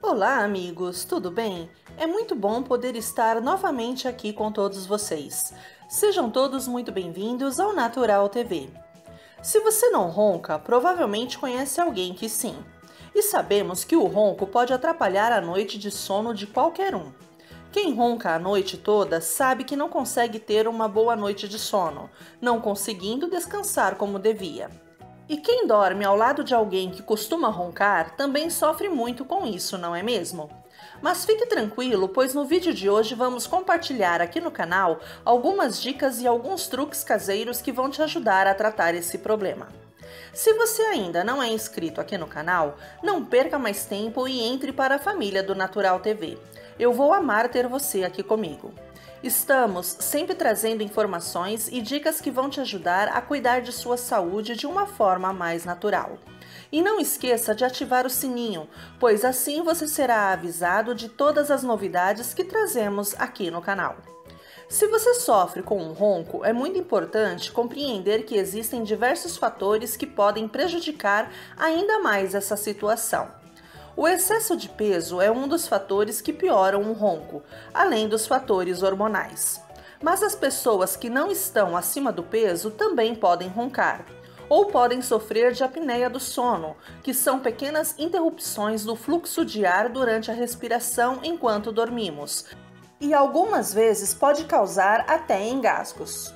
Olá, amigos, tudo bem? É muito bom poder estar novamente aqui com todos vocês. Sejam todos muito bem-vindos ao Natural TV. Se você não ronca, provavelmente conhece alguém que sim. E sabemos que o ronco pode atrapalhar a noite de sono de qualquer um. Quem ronca a noite toda sabe que não consegue ter uma boa noite de sono, não conseguindo descansar como devia. E quem dorme ao lado de alguém que costuma roncar também sofre muito com isso, não é mesmo? Mas fique tranquilo, pois no vídeo de hoje vamos compartilhar aqui no canal algumas dicas e alguns truques caseiros que vão te ajudar a tratar esse problema. Se você ainda não é inscrito aqui no canal, não perca mais tempo e entre para a família do Natural TV. Eu vou amar ter você aqui comigo. Estamos sempre trazendo informações e dicas que vão te ajudar a cuidar de sua saúde de uma forma mais natural. E não esqueça de ativar o sininho, pois assim você será avisado de todas as novidades que trazemos aqui no canal. Se você sofre com um ronco, é muito importante compreender que existem diversos fatores que podem prejudicar ainda mais essa situação. O excesso de peso é um dos fatores que pioram o ronco, além dos fatores hormonais. Mas as pessoas que não estão acima do peso também podem roncar, ou podem sofrer de apneia do sono, que são pequenas interrupções do fluxo de ar durante a respiração enquanto dormimos, e algumas vezes pode causar até engasgos.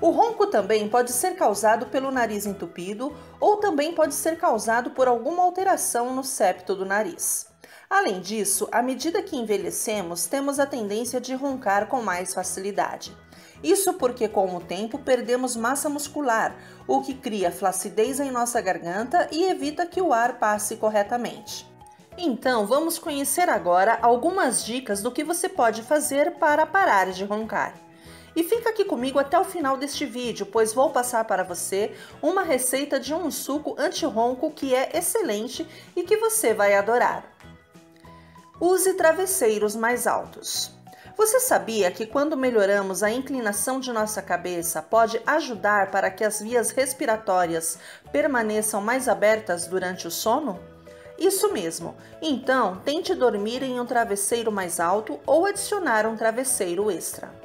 O ronco também pode ser causado pelo nariz entupido ou também pode ser causado por alguma alteração no septo do nariz. Além disso, à medida que envelhecemos, temos a tendência de roncar com mais facilidade. Isso porque com o tempo perdemos massa muscular, o que cria flacidez em nossa garganta e evita que o ar passe corretamente. Então, vamos conhecer agora algumas dicas do que você pode fazer para parar de roncar. E fica aqui comigo até o final deste vídeo, pois vou passar para você uma receita de um suco anti-ronco que é excelente e que você vai adorar. Use travesseiros mais altos. Você sabia que quando melhoramos a inclinação de nossa cabeça, pode ajudar para que as vias respiratórias permaneçam mais abertas durante o sono? Isso mesmo, então tente dormir em um travesseiro mais alto ou adicionar um travesseiro extra.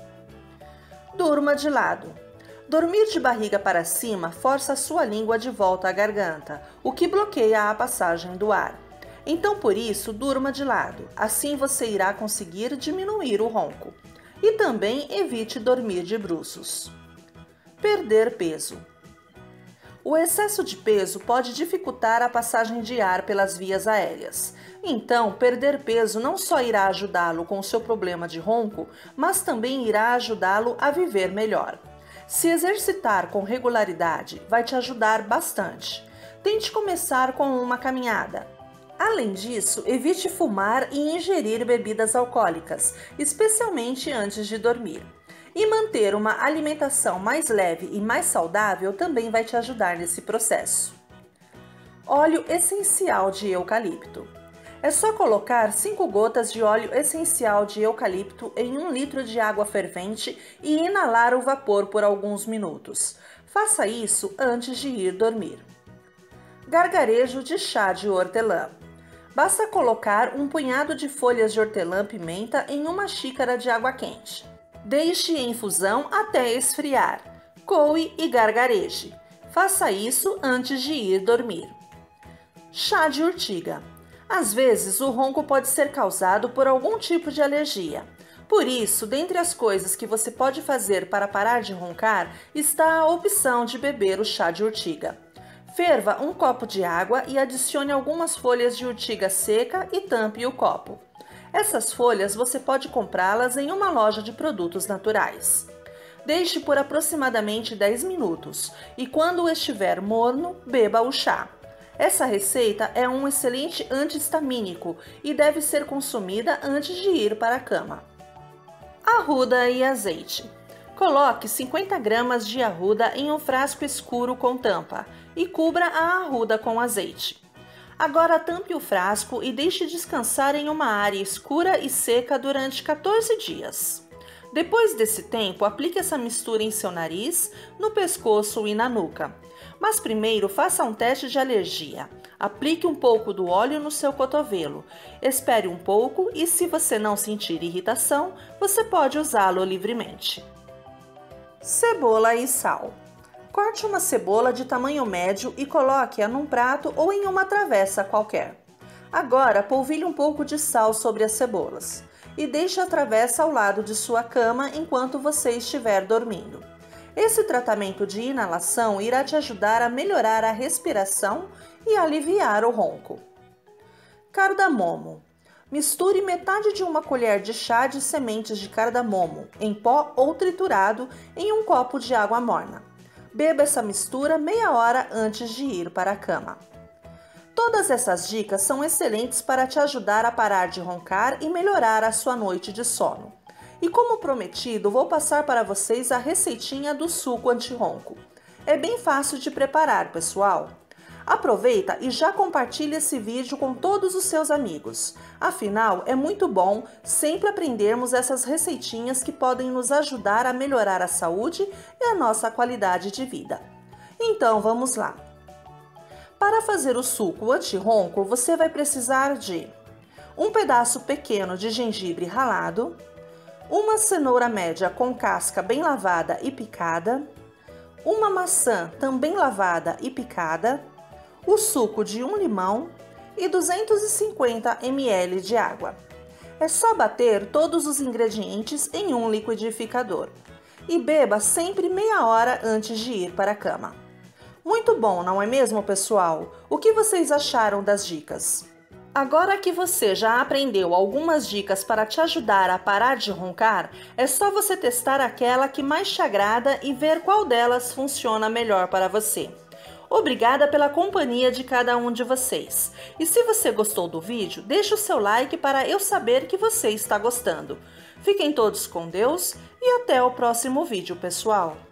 Durma de lado. Dormir de barriga para cima força a sua língua de volta à garganta, o que bloqueia a passagem do ar. Então, por isso, durma de lado. Assim você irá conseguir diminuir o ronco. E também evite dormir de bruços. Perder peso. O excesso de peso pode dificultar a passagem de ar pelas vias aéreas. Então, perder peso não só irá ajudá-lo com o seu problema de ronco, mas também irá ajudá-lo a viver melhor. Se exercitar com regularidade, vai te ajudar bastante. Tente começar com uma caminhada. Além disso, evite fumar e ingerir bebidas alcoólicas, especialmente antes de dormir. E manter uma alimentação mais leve e mais saudável também vai te ajudar nesse processo. Óleo essencial de eucalipto. É só colocar 5 gotas de óleo essencial de eucalipto em 1 litro de água fervente e inalar o vapor por alguns minutos. Faça isso antes de ir dormir. Gargarejo de chá de hortelã. Basta colocar um punhado de folhas de hortelã-pimenta em uma xícara de água quente. Deixe em infusão até esfriar. Coe e gargareje. Faça isso antes de ir dormir. Chá de urtiga. Às vezes, o ronco pode ser causado por algum tipo de alergia. Por isso, dentre as coisas que você pode fazer para parar de roncar, está a opção de beber o chá de urtiga. Ferva 1 copo de água e adicione algumas folhas de urtiga seca e tampe o copo. Essas folhas você pode comprá-las em uma loja de produtos naturais. Deixe por aproximadamente 10 minutos e quando estiver morno, beba o chá. Essa receita é um excelente anti-histamínico e deve ser consumida antes de ir para a cama. Arruda e azeite. Coloque 50 gramas de arruda em um frasco escuro com tampa e cubra a arruda com azeite. Agora tampe o frasco e deixe descansar em uma área escura e seca durante 14 dias. Depois desse tempo, aplique essa mistura em seu nariz, no pescoço e na nuca. Mas primeiro faça um teste de alergia. Aplique um pouco do óleo no seu cotovelo. Espere um pouco e, se você não sentir irritação, você pode usá-lo livremente. Cebola e sal. Corte uma cebola de tamanho médio e coloque-a num prato ou em uma travessa qualquer. Agora, polvilhe um pouco de sal sobre as cebolas e deixe a travessa ao lado de sua cama enquanto você estiver dormindo. Esse tratamento de inalação irá te ajudar a melhorar a respiração e aliviar o ronco. Cardamomo. Misture metade de uma colher de chá de sementes de cardamomo em pó ou triturado em um copo de água morna. Beba essa mistura meia hora antes de ir para a cama. Todas essas dicas são excelentes para te ajudar a parar de roncar e melhorar a sua noite de sono. E como prometido, vou passar para vocês a receitinha do suco anti-ronco. É bem fácil de preparar, pessoal. Aproveita e já compartilha esse vídeo com todos os seus amigos. Afinal, é muito bom sempre aprendermos essas receitinhas que podem nos ajudar a melhorar a saúde e a nossa qualidade de vida. Então, vamos lá. Para fazer o suco anti-ronco, você vai precisar de um pedaço pequeno de gengibre ralado, uma cenoura média com casca bem lavada e picada, uma maçã também lavada e picada, o suco de um limão e 250 ml de água. É só bater todos os ingredientes em um liquidificador e beba sempre meia hora antes de ir para a cama. Muito bom, não é mesmo, pessoal? O que vocês acharam das dicas? Agora que você já aprendeu algumas dicas para te ajudar a parar de roncar, é só você testar aquela que mais te agrada e ver qual delas funciona melhor para você. Obrigada pela companhia de cada um de vocês. E se você gostou do vídeo, deixe o seu like para eu saber que você está gostando. Fiquem todos com Deus e até o próximo vídeo, pessoal!